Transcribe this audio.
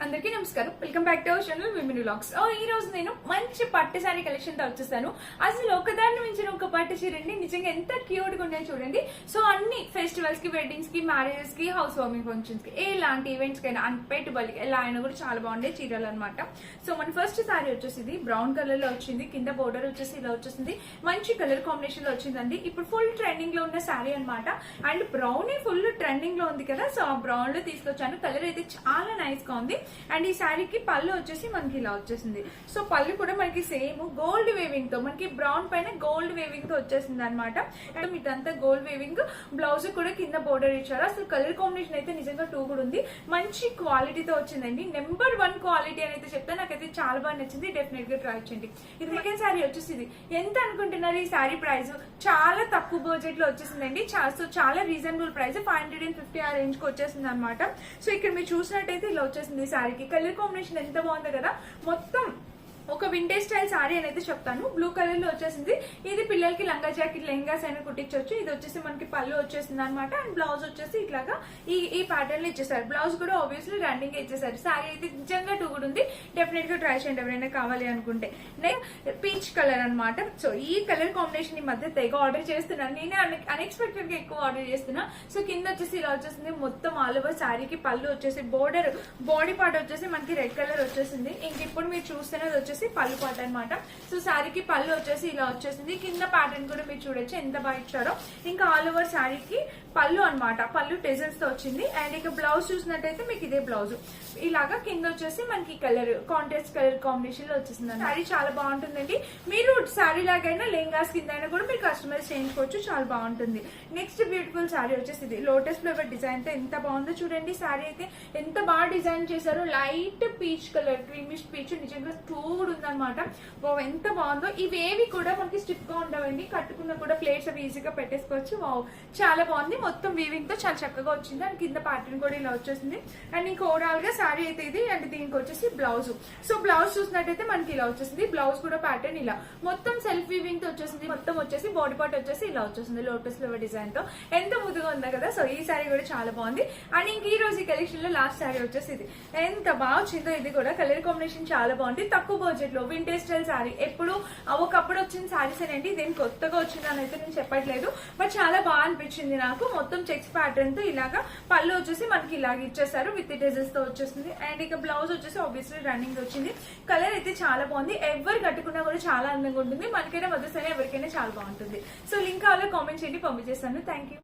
అందరికీ నమస్కారం. Welcome back to our channel Vimini vlogs. ఈ రోజు నేను మంచి పట్టు సారీ కలెక్షన్ తో వచ్చేసాను. అసలు ఒకదాన్ని మించిన ఒక పట్టు చీరండి, నిజంగా ఎంత క్యూట్ గా ఉన్నాయో చూడండి. సో అన్ని ఫెస్టివల్స్ కి, వెడ్డింగ్స్ కి, మ్యారేజెస్ కి, హౌస్ వార్మింగ్ ఫంక్షన్స్ కి, ఎలాంటి ఈవెంట్స్ కైనా అన్పెట్టుబడికి ఎలా అయినా కూడా చాలా బాగుండే చీరలు అనమాట. సో మన ఫస్ట్ సారీ వచ్చేసి బ్రౌన్ కలర్ లో వచ్చింది. కింద బోర్డర్ వచ్చేసి ఇలా వచ్చేసింది. మంచి కలర్ కాంబినేషన్ లో వచ్చిందండి. ఇప్పుడు ఫుల్ ట్రెండింగ్ లో ఉన్న సారీ అనమాట. అండ్ బ్రౌన్ ఫుల్ ట్రెండింగ్ లో ఉంది కదా, సో ఆ బ్రౌన్ లో తీసుకొచ్చాను. కలర్ అయితే చాలా నైస్ గా ఉంది. అండ్ ఈ శారీకి పళ్ళు వచ్చేసి మనకి ఇలా వచ్చేసింది. సో పళ్ళు కూడా మనకి సేమ్ గోల్డ్ వేవింగ్ తో, మనకి బ్రౌన్ పైన గోల్డ్ వేవింగ్ తో వచ్చేసింది అనమాట. అండ్ ఇదంతా గోల్డ్ వేవింగ్. బ్లౌజ్ కూడా కింద బోర్డర్ ఇచ్చారు. అసలు కలర్ కాంబినేషన్ అయితే నిజంగా టూ కూడా ఉంది. మంచి క్వాలిటీతో వచ్చిందండి. నెంబర్ 1 క్వాలిటీ అని అయితే చెప్తే నాకైతే చాలా బాగా నచ్చింది. డెఫినెట్ గా ట్రై చేయండి. ఇది సెకండ్ శారీ వచ్చేసింది. ఎంత అనుకుంటున్నారు ఈ శారీ ప్రైస్? చాలా తక్కువ బడ్జెట్ లో వచ్చేసిందండి. సో చాలా రీజనబుల్ ప్రైస్, 550 ఆ రేంజ్ కి వచ్చేసింది అనమాట. సో ఇక్కడ మీరు చూసినట్టయితే ఇలా వచ్చేసింది ఈ శారీకి. కలర్ కాంబినేషన్ ఎంత బాగుంది కదా. మొత్తం ఒక వింటేజ్ స్టైల్ సారీ అనేది చెప్తాను. బ్లూ కలర్ లో వచ్చేసింది. ఇది పిల్లలకి లంగా జాకెట్, లెహంగాస్ అయినా కుట్టించవచ్చు. ఇది వచ్చేసి మనకి పళ్ళు వచ్చేసింది అనమాట. అండ్ బ్లౌజ్ వచ్చేసి ఇట్లాగా ఈ ప్యాటర్న్ లో ఇచ్చేసారు. బ్లౌజ్ కూడా ఆబ్వియస్లీ రన్నింగ్ ఇచ్చేసారు. సారీ అయితే నిజంగా టూ కూడా ఉంది. డెఫినెట్ గా ట్రై చేయండి ఎవరైనా కావాలి అనుకుంటే. పీచ్ కలర్ అనమాట. సో ఈ కలర్ కాంబినేషన్ ఈ మధ్య తెగ ఆర్డర్ చేస్తున్నాను. నేనే అన్ఎక్స్పెక్టెడ్ గా ఎక్కువ ఆర్డర్ చేస్తున్నా. సో కింద వచ్చేసి ఇలా వచ్చేసింది. మొత్తం ఆల్ ఓవర్ శారీకి పళ్ళు వచ్చేసి బోర్డర్, బాడీ పార్ట్ వచ్చేసి మనకి రెడ్ కలర్ వచ్చేసింది. ఇంక ఇప్పుడు మీరు చూస్తున్నది వచ్చేసి పళ్ళు పాట అనమాట. సో శారీకి పళ్ళు వచ్చేసి ఇలా వచ్చేసింది. కింద ప్యాటర్న్ కూడా మీరు చూడొచ్చు ఎంత బాగా ఇచ్చారో. ఇంకా ఆల్ ఓవర్ శారీకి పళ్ళు అనమాట. పళ్ళు టెజల్స్ తో వచ్చింది. అండ్ ఇక బ్లౌజ్ చూసినట్టయితే మీకు ఇదే బ్లౌజ్ ఇలాగా కింద వచ్చేసి మనకి కలర్ కాంట్రాస్ట్ కలర్ కాంబినేషన్ లో వచ్చేసింది. శారీ చాలా బాగుంటుందండి. మీరు శారీ లాగైనా లెహంగాస్ కింద అయినా కూడా మీరు కస్టమైజ్ చేయించుకోవచ్చు. చాలా బాగుంటుంది. నెక్స్ట్ బ్యూటిఫుల్ శారీ వచ్చేసి ఇది లోటస్ ఫ్లవర్ డిజైన్ తో ఎంత బాగుందో చూడండి. శారీ అయితే ఎంత బాగా డిజైన్ చేశారు. Light peach colour, creamish peach, నిజంగా కూడా ఉందన్నమాట. వావ్ ఎంత బాగుందో. ఇవేవి కూడా మనకి స్టిఫ్ గా ఉండవండి. కట్టుకున్న కూడా ప్లేట్స్ అవి ఈజీగా పెట్టేసుకోవచ్చు. వావ్ చాలా బాగుంది. మొత్తం వీవింగ్ తో చాలా చక్కగా వచ్చింది. అండ్ కింద ప్యాటర్న్ కూడా ఇలా వచ్చేసింది. అండ్ ఇంకా ఓవరాల్ గా శారీ అయితే ఇది. అండ్ దీనికి వచ్చేసి బ్లౌజ్. సో బ్లౌజ్ చూసినట్టయితే మనకి ఇలా వచ్చేసింది. బ్లౌజ్ కూడా ప్యాటర్న్ ఇలా మొత్తం సెల్ఫ్ వీవింగ్ తో వచ్చేసింది. మొత్తం వచ్చేసి బాడీ పార్ట్ వచ్చేసి ఇలా వచ్చేసింది లోటస్ ఫ్లవర్ డిజైన్ తో. ఎంత ముద్దుగా ఉందా కదా. సో ఈ శారీ కూడా చాలా బాగుంది. అండ్ ఇంక ఈ రోజు ఈ కలెక్షన్ లో లాస్ట్ శారీ వచ్చేసి ఇది. ఎంత బాగా వచ్చిందో. ఇది కూడా కలర్ కాంబినేషన్ చాలా బాగుంది. తక్కువ బడ్జెట్ లో వింటేజ్ స్టైల్ శారీ. ఎప్పుడు ఒకప్పుడు వచ్చిన శారీస్ అండి. ఇదేం కొత్తగా వచ్చిందని అయితే నేను చెప్పట్లేదు. బట్ చాలా బాగా అనిపించింది నాకు. మొత్తం చెక్స్ ప్యాటర్న్ తో ఇలాగా పళ్ళు వచ్చేసి మనకి ఇలాగ ఇచ్చేసారు. విత్ డెజల్స్ తో వచ్చేసింది. అండ్ ఇక బ్లౌజ్ వచ్చేసి ఆబ్వియస్లీ రన్నింగ్ వచ్చింది. కలర్ అయితే చాలా బాగుంది. ఎవరు కట్టుకున్నా కూడా చాలా అందంగా ఉంటుంది. మనకైనా వదిలేసైనా ఎవరికైనా చాలా బాగుంటుంది. సో లింక్ కావాలో కామెంట్ చేయండి, పంపించేస్తాను. Thank you.